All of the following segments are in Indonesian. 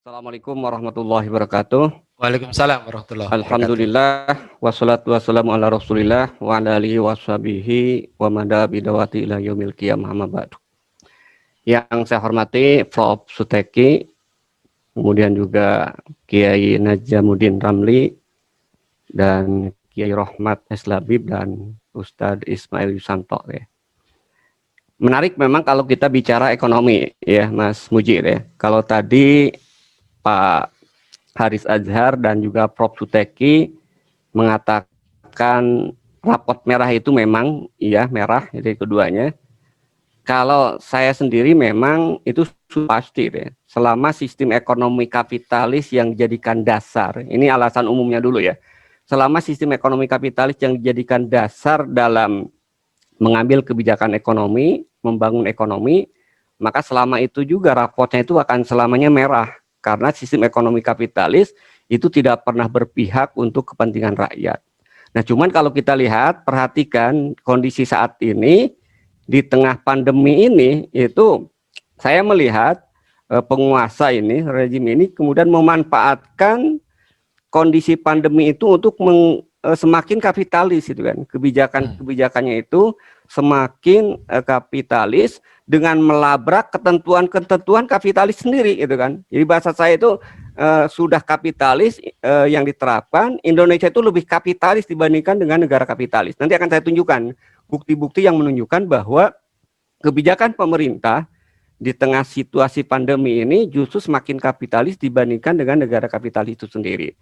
Assalamualaikum warahmatullahi wabarakatuh. Waalaikumsalam warahmatullahi wabarakatuh. Alhamdulillah, wassalatu wassalamu ala rasulillah wa ala alihi wa sahbihi wa mada bidawati ila yaumil qiyamah amma ba'du. Yang saya hormati Prof. Suteki, kemudian juga Kiai Najamuddin Ramli, dan Kiai Rohmat Eslabib, dan Ustadz Ismail Yusanto. Ya. Menarik memang kalau kita bicara ekonomi, ya Mas Mujib ya. Kalau tadi Pak Haris Azhar dan juga Prof. Suteki mengatakan rapot merah itu memang iya merah, jadi keduanya. Kalau saya sendiri memang itu pasti deh. Selama sistem ekonomi kapitalis yang dijadikan dasar, ini alasan umumnya dulu ya. Selama sistem ekonomi kapitalis yang dijadikan dasar dalam mengambil kebijakan ekonomi, membangun ekonomi, maka selama itu juga rapotnya itu akan selamanya merah. Karena sistem ekonomi kapitalis itu tidak pernah berpihak untuk kepentingan rakyat. Nah, cuman kalau kita lihat, perhatikan kondisi saat ini, di tengah pandemi ini, itu saya melihat penguasa ini, rejim ini, kemudian memanfaatkan kondisi pandemi itu untuk semakin kapitalis, gitu kan. Kebijakannya itu semakin kapitalis, dengan melabrak ketentuan-ketentuan kapitalis sendiri, gitu kan. Jadi bahasa saya itu sudah kapitalis yang diterapkan, Indonesia itu lebih kapitalis dibandingkan dengan negara kapitalis. Nanti akan saya tunjukkan bukti-bukti yang menunjukkan bahwa kebijakan pemerintah di tengah situasi pandemi ini justru semakin kapitalis dibandingkan dengan negara kapitalis itu sendiri.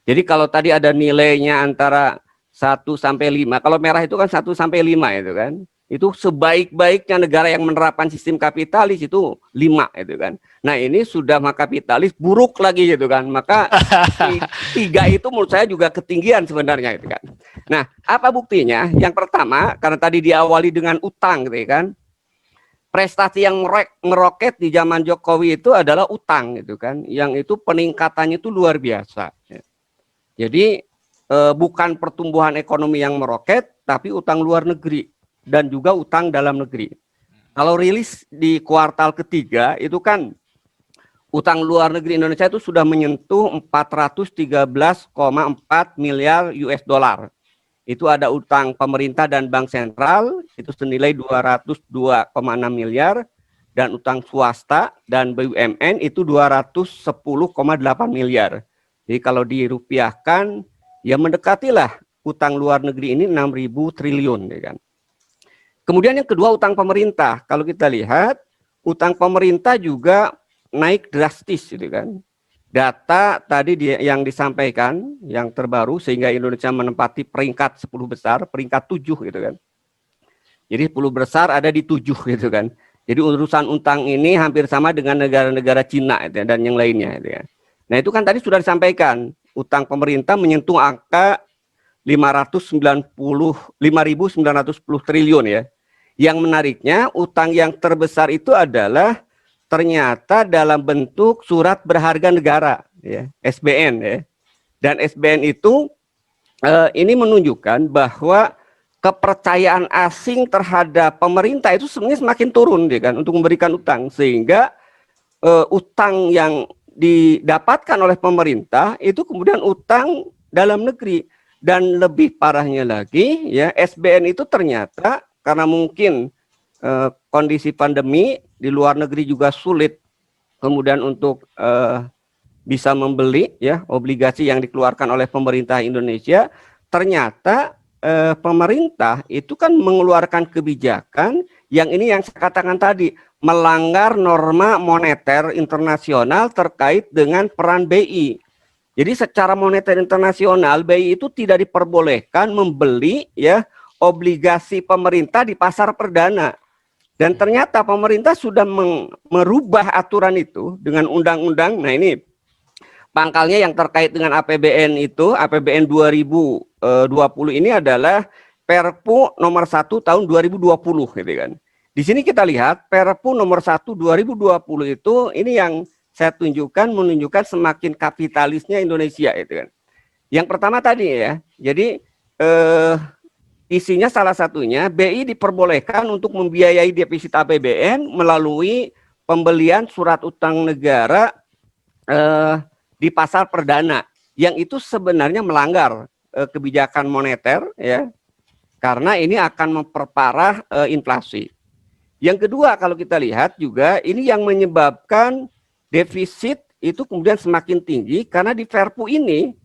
Jadi kalau tadi ada nilainya antara 1 sampai 5, kalau merah itu kan 1 sampai 5 itu kan. Itu sebaik-baiknya negara yang menerapkan sistem kapitalis itu 5 itu kan. Nah, ini sudah kapitalis buruk lagi gitu kan. Maka 3 itu menurut saya juga ketinggian sebenarnya itu kan. Nah, apa buktinya? Yang pertama, karena tadi diawali dengan utang gitu kan. Prestasi yang meroket di zaman Jokowi itu adalah utang gitu kan. Yang itu peningkatannya itu luar biasa. Jadi bukan pertumbuhan ekonomi yang meroket, tapi utang luar negeri dan juga utang dalam negeri. Kalau rilis di kuartal ketiga itu kan utang luar negeri Indonesia itu sudah menyentuh 413,4 miliar US dollar. Itu ada utang pemerintah dan bank sentral itu senilai 202,6 miliar, dan utang swasta dan BUMN itu 210,8 miliar. Jadi kalau dirupiahkan ya mendekatilah utang luar negeri ini 6.000 triliun ya kan. Kemudian yang kedua utang pemerintah. Kalau kita lihat utang pemerintah juga naik drastis gitu kan. Data tadi yang disampaikan yang terbaru sehingga Indonesia menempati peringkat 10 besar, peringkat 7 gitu kan. Jadi 10 besar ada di 7 gitu kan. Jadi urusan utang ini hampir sama dengan negara-negara Cina gitu, dan yang lainnya gitu ya. Nah, itu kan tadi sudah disampaikan, utang pemerintah menyentuh angka 590 5.910 triliun ya. Yang menariknya, utang yang terbesar itu adalah ternyata dalam bentuk surat berharga negara, ya, SBN ya. Dan SBN itu ini menunjukkan bahwa kepercayaan asing terhadap pemerintah itu sebenarnya semakin turun, ya kan, untuk memberikan utang, sehingga utang yang didapatkan oleh pemerintah itu kemudian utang dalam negeri. Dan lebih parahnya lagi, ya, SBN itu ternyata karena mungkin kondisi pandemi di luar negeri juga sulit kemudian untuk bisa membeli ya obligasi yang dikeluarkan oleh pemerintah Indonesia, ternyata pemerintah itu kan mengeluarkan kebijakan yang ini yang saya katakan tadi, melanggar norma moneter internasional terkait dengan peran BI. Jadi secara moneter internasional BI itu tidak diperbolehkan membeli ya obligasi pemerintah di pasar perdana. Dan ternyata pemerintah sudah merubah aturan itu dengan undang-undang. Nah, ini pangkalnya yang terkait dengan APBN itu, APBN 2020 ini adalah Perpu nomor 1 tahun 2020 gitu kan. Di sini kita lihat Perpu nomor 1 2020 itu ini yang saya tunjukkan menunjukkan semakin kapitalisnya Indonesia itu kan. Yang pertama tadi ya. Jadi isinya salah satunya BI diperbolehkan untuk membiayai defisit APBN melalui pembelian surat utang negara di pasar perdana, yang itu sebenarnya melanggar kebijakan moneter, ya, karena ini akan memperparah inflasi. Yang kedua, kalau kita lihat juga ini yang menyebabkan defisit itu kemudian semakin tinggi karena di Perpu ini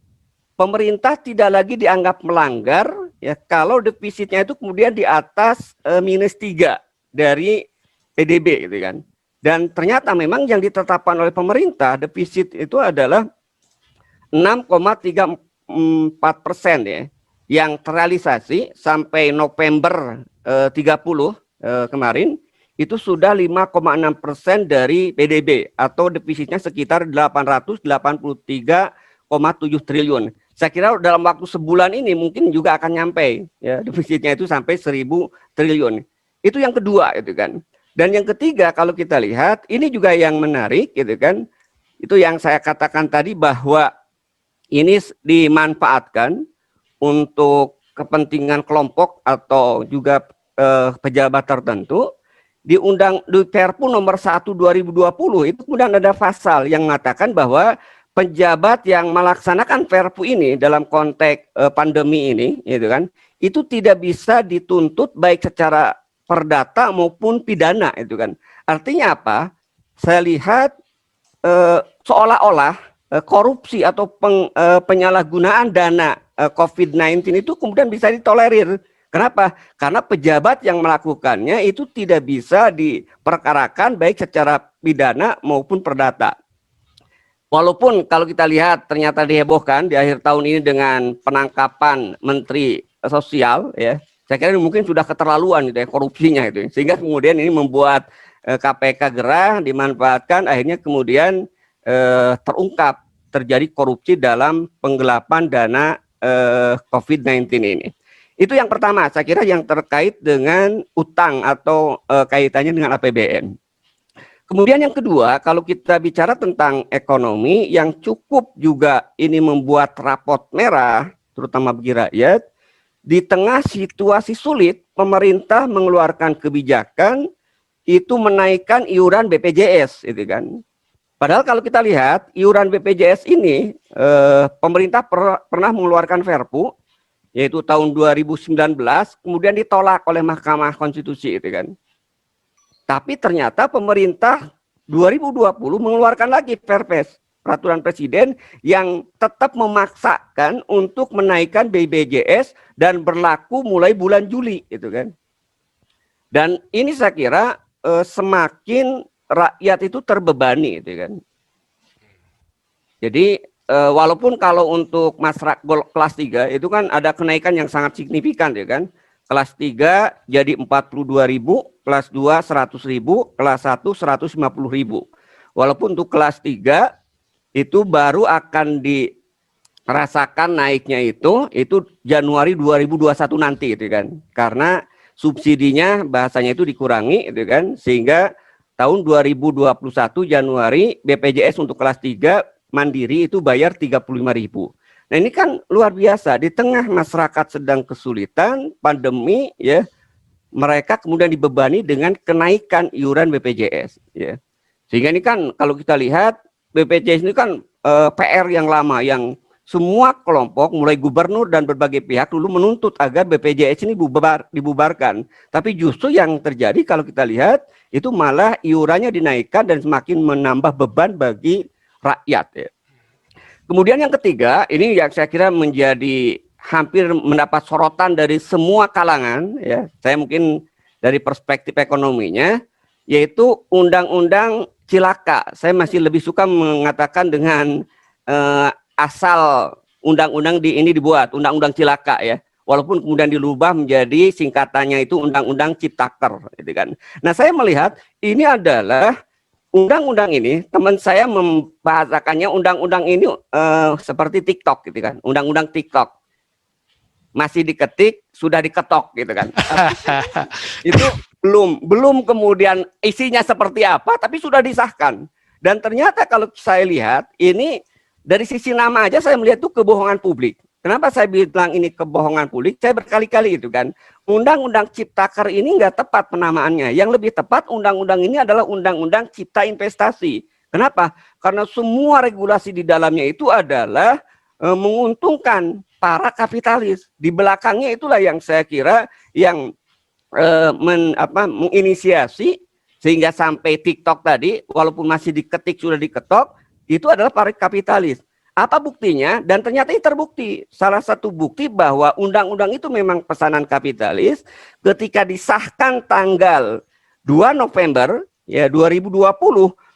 pemerintah tidak lagi dianggap melanggar ya kalau defisitnya itu kemudian di atas -3 dari PDB gitu kan. Dan ternyata memang yang ditetapkan oleh pemerintah defisit itu adalah 6,34% ya, yang terrealisasi sampai November 30 kemarin itu sudah 5,6% dari PDB atau defisitnya sekitar 883,7 triliun. Saya kira dalam waktu sebulan ini mungkin juga akan nyampe ya defisitnya itu sampai 1.000 triliun. Itu yang kedua itu kan. Dan yang ketiga kalau kita lihat ini juga yang menarik gitu kan. Itu yang saya katakan tadi bahwa ini dimanfaatkan untuk kepentingan kelompok atau juga pejabat tertentu. Di Perpu nomor 1 2020 itu kemudian ada pasal yang mengatakan bahwa pejabat yang melaksanakan Perpu ini dalam konteks pandemi ini gitu kan, itu tidak bisa dituntut baik secara perdata maupun pidana itu kan. Artinya apa? Saya lihat seolah-olah korupsi atau penyalahgunaan dana COVID-19 itu kemudian bisa ditolerir. Kenapa? Karena pejabat yang melakukannya itu tidak bisa diperkarakan baik secara pidana maupun perdata. Walaupun kalau kita lihat ternyata dihebohkan di akhir tahun ini dengan penangkapan Menteri Sosial, ya, saya kira ini mungkin sudah keterlaluan gitu ya korupsinya itu, sehingga kemudian ini membuat KPK gerah, dimanfaatkan, akhirnya kemudian terungkap terjadi korupsi dalam penggelapan dana COVID-19 ini. Itu yang pertama, saya kira yang terkait dengan utang atau kaitannya dengan APBN. Kemudian yang kedua, kalau kita bicara tentang ekonomi yang cukup juga ini membuat rapot merah, terutama bagi rakyat, di tengah situasi sulit, pemerintah mengeluarkan kebijakan itu menaikkan iuran BPJS, itu kan. Padahal kalau kita lihat iuran BPJS ini, pemerintah pernah mengeluarkan Perpu, yaitu tahun 2019, kemudian ditolak oleh Mahkamah Konstitusi itu kan. Tapi ternyata pemerintah 2020 mengeluarkan lagi Perpres, peraturan presiden yang tetap memaksakan untuk menaikkan BPJS dan berlaku mulai bulan Juli itu kan. Dan ini saya kira semakin rakyat itu terbebani itu kan. Jadi walaupun kalau untuk masyarakat kelas 3 itu kan ada kenaikan yang sangat signifikan ya kan. Kelas 3 jadi 42.000, kelas 2 100.000, kelas 1 150.000. Walaupun untuk kelas 3 itu baru akan dirasakan naiknya itu Januari 2021 nanti itu kan. Karena subsidinya bahasanya itu dikurangi itu kan, sehingga tahun 2021 Januari BPJS untuk kelas 3 mandiri itu bayar 35.000. Nah ini kan luar biasa, di tengah masyarakat sedang kesulitan, pandemi ya, mereka kemudian dibebani dengan kenaikan iuran BPJS ya. Sehingga ini kan kalau kita lihat BPJS ini kan PR yang lama yang semua kelompok mulai gubernur dan berbagai pihak dulu menuntut agar BPJS ini dibubarkan. Tapi justru yang terjadi kalau kita lihat itu malah iurannya dinaikkan dan semakin menambah beban bagi rakyat ya. Kemudian yang ketiga, ini yang saya kira menjadi hampir mendapat sorotan dari semua kalangan ya. Saya mungkin dari perspektif ekonominya, yaitu undang-undang cilaka. Saya masih lebih suka mengatakan dengan asal undang-undang ini dibuat, undang-undang cilaka ya. Walaupun kemudian dirubah menjadi singkatannya itu undang-undang Ciptaker gitu kan. Nah, saya melihat ini adalah undang-undang ini, teman saya membahasakannya undang-undang ini seperti TikTok gitu kan, undang-undang TikTok. Masih diketik, sudah diketok gitu kan. Itu belum kemudian isinya seperti apa, tapi sudah disahkan. Dan ternyata kalau saya lihat, ini dari sisi nama aja saya melihat itu kebohongan publik. Kenapa saya bilang ini kebohongan publik? Saya berkali-kali itu kan, undang-undang Ciptaker ini nggak tepat penamaannya. Yang lebih tepat undang-undang ini adalah undang-undang Cipta Investasi. Kenapa? karena semua regulasi di dalamnya itu adalah menguntungkan para kapitalis. Di belakangnya itulah yang saya kira yang menginisiasi sehingga sampai TikTok tadi, walaupun masih diketik sudah diketok, itu adalah para kapitalis. Apa buktinya? Dan ternyata ini terbukti. Salah satu bukti bahwa undang-undang itu memang pesanan kapitalis ketika disahkan tanggal 2 November ya 2020,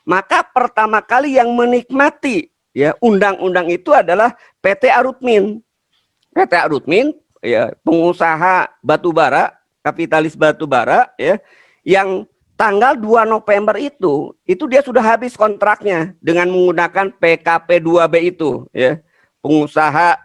maka pertama kali yang menikmati ya undang-undang itu adalah PT Arutmin. PT Arutmin ya pengusaha batubara, kapitalis batubara ya, yang tanggal 2 November itu dia sudah habis kontraknya dengan menggunakan PKP2B itu ya. Pengusaha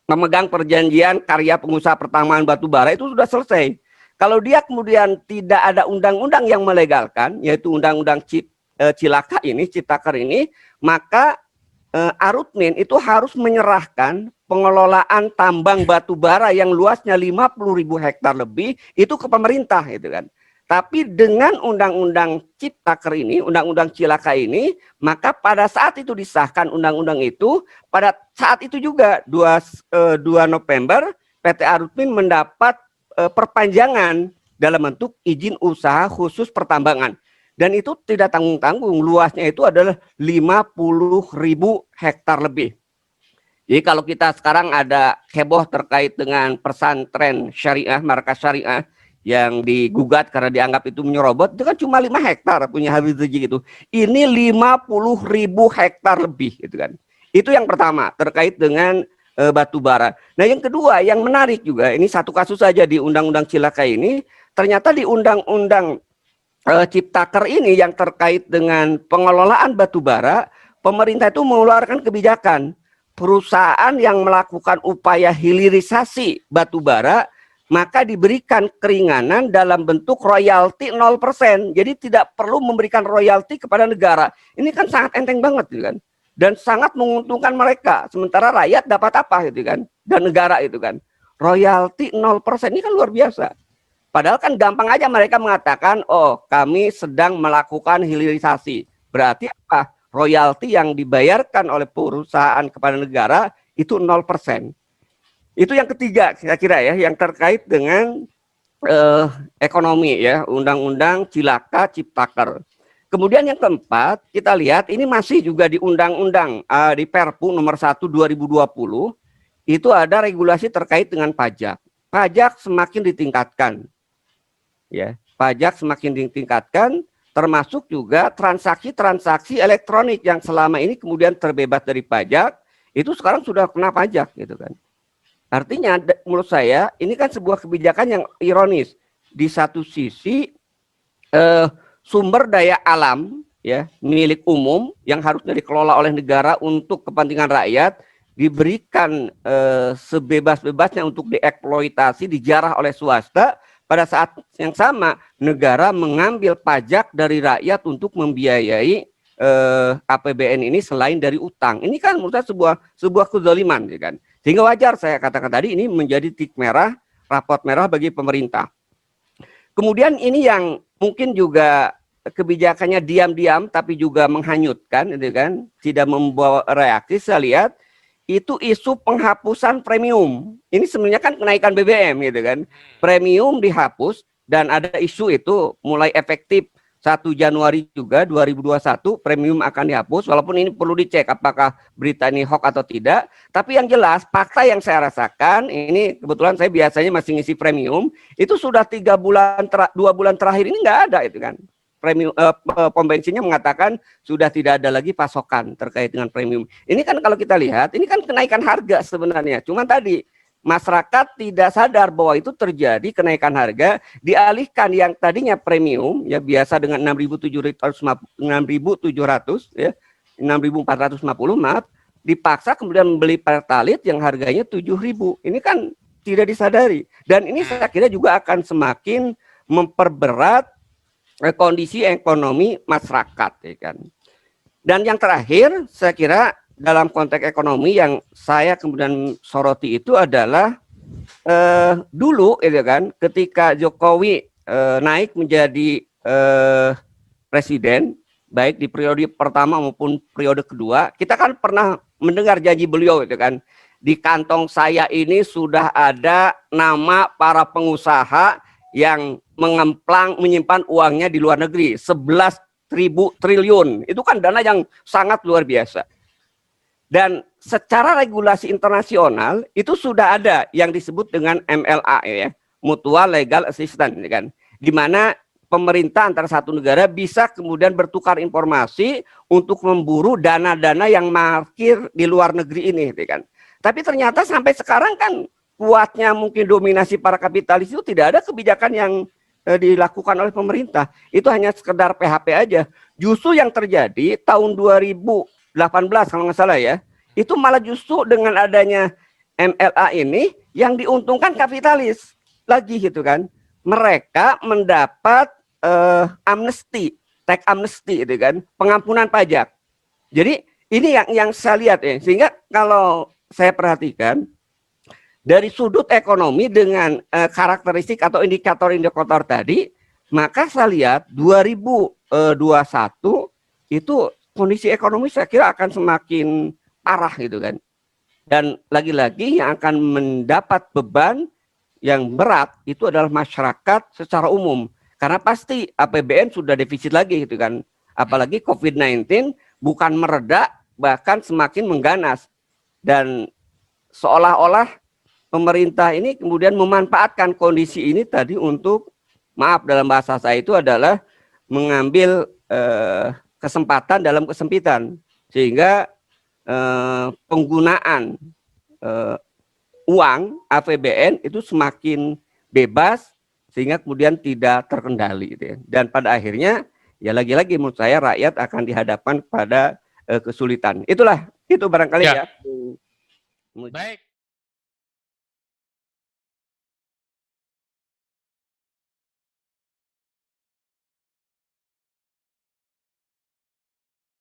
memegang perjanjian karya pengusaha pertambangan batubara itu sudah selesai. Kalau dia kemudian tidak ada undang-undang yang melegalkan, yaitu undang-undang Ciptaker ini, maka Arutmin itu harus menyerahkan pengelolaan tambang batubara yang luasnya 50.000 hektar lebih itu ke pemerintah gitu kan. Tapi dengan undang-undang Ciptaker ini, undang-undang Cilaka ini, maka pada saat itu disahkan undang-undang itu, pada saat itu juga 2 November PT Arutmin mendapat perpanjangan dalam bentuk izin usaha khusus pertambangan. Dan itu tidak tanggung-tanggung, luasnya itu adalah 50.000 hektar lebih. Jadi kalau kita sekarang ada heboh terkait dengan pesantren syariah, markas syariah yang digugat karena dianggap itu menyerobot, itu kan cuma 5 hektar punya Habib Rizik itu. Ini 50.000 hektar lebih gitu kan. Itu yang pertama terkait dengan batu bara. Nah yang kedua yang menarik juga, ini satu kasus saja di Undang-Undang Cilaka ini, ternyata di Undang-Undang Ciptaker ini yang terkait dengan pengelolaan batubara, pemerintah itu mengeluarkan kebijakan perusahaan yang melakukan upaya hilirisasi batubara maka diberikan keringanan dalam bentuk royalti 0%. Jadi tidak perlu memberikan royalti kepada negara. Ini kan sangat enteng banget gitu kan. Dan sangat menguntungkan mereka. Sementara rakyat dapat apa gitu kan. Dan negara itu kan. Royalti 0%, ini kan luar biasa. Padahal kan gampang aja mereka mengatakan, oh kami sedang melakukan hilirisasi. Berarti apa? Royalti yang dibayarkan oleh perusahaan kepada negara itu 0%. Itu yang ketiga saya kira ya, yang terkait dengan ekonomi ya, Undang-Undang Cilaka Ciptaker. Kemudian yang keempat, kita lihat ini masih juga di Undang-Undang di Perpu nomor 1 2020, itu ada regulasi terkait dengan pajak. Pajak semakin ditingkatkan. Ya, pajak semakin ditingkatkan, termasuk juga transaksi-transaksi elektronik yang selama ini kemudian terbebas dari pajak, itu sekarang sudah kena pajak gitu kan. Artinya menurut saya ini kan sebuah kebijakan yang ironis. Di satu sisi sumber daya alam ya milik umum yang harusnya dikelola oleh negara untuk kepentingan rakyat diberikan sebebas-bebasnya untuk dieksploitasi, dijarah oleh swasta. Pada saat yang sama negara mengambil pajak dari rakyat untuk membiayai APBN ini selain dari utang. Ini kan menurut saya sebuah kezaliman ya kan. Sehingga wajar saya katakan tadi ini menjadi titik merah, rapot merah bagi pemerintah. Kemudian ini yang mungkin juga kebijakannya diam-diam tapi juga menghanyutkan gitu kan, tidak membawa reaksi. Saya lihat itu isu penghapusan premium. Ini sebenarnya kan kenaikan BBM gitu kan. Premium dihapus dan ada isu itu mulai efektif 1 Januari juga 2021 premium akan dihapus. Walaupun ini perlu dicek apakah berita ini hoax atau tidak. Tapi yang jelas fakta yang saya rasakan, ini kebetulan saya biasanya masih ngisi premium, itu sudah 2 bulan terakhir ini nggak ada itu kan. Premium pom bensinnya mengatakan sudah tidak ada lagi pasokan terkait dengan premium. Ini kan kalau kita lihat, ini kan kenaikan harga sebenarnya. Cuma tadi masyarakat tidak sadar bahwa itu terjadi kenaikan harga, dialihkan yang tadinya premium ya biasa dengan 6.700 ya, 6.450 maaf, dipaksa kemudian membeli Pertalite yang harganya 7.000. Ini kan tidak disadari. Dan ini saya kira juga akan semakin memperberat kondisi ekonomi masyarakat ya kan. Dan yang terakhir saya kira dalam konteks ekonomi yang saya kemudian soroti itu adalah dulu ya kan ketika Jokowi naik menjadi presiden baik di periode pertama maupun periode kedua, kita kan pernah mendengar janji beliau itu kan, di kantong saya ini sudah ada nama para pengusaha yang mengemplang menyimpan uangnya di luar negeri 11.000 triliun. Itu kan dana yang sangat luar biasa. Dan secara regulasi internasional itu sudah ada yang disebut dengan MLA ya, Mutual Legal Assistance kan, di mana pemerintah antara satu negara bisa kemudian bertukar informasi untuk memburu dana-dana yang parkir di luar negeri ini kan. Tapi ternyata sampai sekarang kan kuatnya mungkin dominasi para kapitalis itu tidak ada kebijakan yang dilakukan oleh pemerintah. Itu hanya sekedar PHP aja. Justru yang terjadi tahun 2018 kalau nggak salah ya, itu malah justru dengan adanya MLA ini yang diuntungkan kapitalis lagi gitu kan. Mereka mendapat amnesti, tax amnesti itu kan, pengampunan pajak. Jadi ini yang saya lihat ya, sehingga kalau saya perhatikan dari sudut ekonomi dengan karakteristik atau indikator-indikator tadi, maka saya lihat 2021 itu kondisi ekonomi saya kira akan semakin parah gitu kan. Dan lagi-lagi yang akan mendapat beban yang berat itu adalah masyarakat secara umum. Karena pasti APBN sudah defisit lagi gitu kan. Apalagi COVID-19 bukan mereda, bahkan semakin mengganas. Dan seolah-olah pemerintah ini kemudian memanfaatkan kondisi ini tadi untuk, maaf dalam bahasa saya itu adalah mengambil kesempatan dalam kesempitan. Sehingga penggunaan uang APBN itu semakin bebas, sehingga kemudian tidak terkendali gitu ya. Dan pada akhirnya ya lagi-lagi menurut saya rakyat akan dihadapkan pada kesulitan. Itu barangkali ya. Baik.